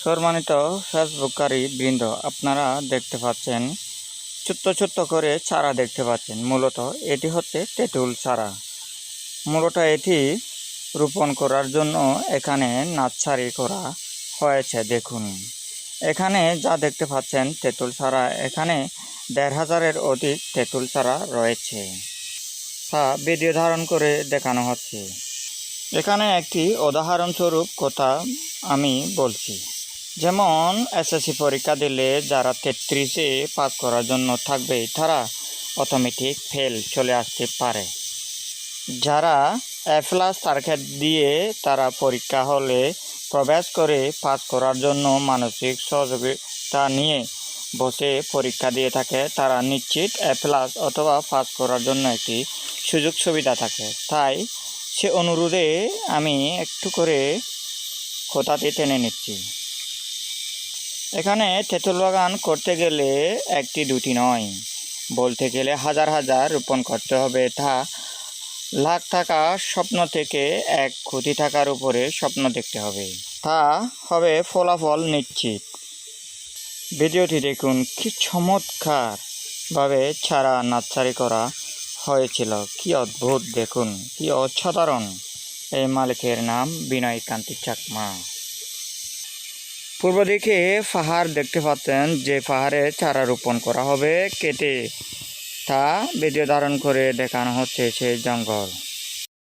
সম্মানিত ফেসবুককারী বৃন্দ, আপনারা দেখতে পাচ্ছেন ছোট্ট ছোট্ট করে চারা দেখতে পাচ্ছেন। মূলত এটি হচ্ছে তেঁতুল চারা। মূলত এটি রোপণ করার জন্য এখানে নার্সারি করা হয়েছে। দেখুন, এখানে যা দেখতে পাচ্ছেন তেঁতুল চারা, এখানে ১,৫০০-এর অধিক তেঁতুল চারা রয়েছে, তা ভিডিও ধারণ করে দেখানো হচ্ছে। এখানে একটি উদাহরণস্বরূপ কথা আমি বলছি। যেমন এসএসসি পরীক্ষা দিলে যারা ৩৩-এ পাস করার জন্য থাকবে, তারা অটোমেটিক ফেল চলে আসতে পারে। যারা A+ টার্গেট দিয়ে তারা পরীক্ষা হলে প্রবেশ করে পাস করার জন্য মানসিক সহযোগিতা নিয়ে বসে পরীক্ষা দিয়ে থাকে, তারা নিশ্চিত A+ অথবা পাস করার জন্য একটি সুযোগ সুবিধা থাকে। তাই সে অনুরোধে আমি একটু করে কথাটি টেনে নিচ্ছি। এখানে তেঁতুল বাগান করতে গেলে একটি দুটি নয়, বলতে গেলে হাজার হাজার রোপণ করতে হবে। তা লাখ টাকা স্বপ্ন থেকে ১ কোটি টাকার উপরে স্বপ্ন দেখতে হবে, তা হবে ফলাফল নিশ্চিত। ভিডিওটি দেখুন, কি চমৎকারভাবে চারা নার্সারি করা হয়েছিল, কি অদ্ভুত, দেখুন কি অসাধারণ। এই মালিকের নাম বিনয় কান্তি চাকমা। পূর্ব দিকে পাহাড় দেখতে পাচ্ছেন, যে পাহাড়ে চারা রোপণ করা হবে কেটে, তা ভিডিও ধারণ করে দেখানো হচ্ছে সেই জঙ্গল।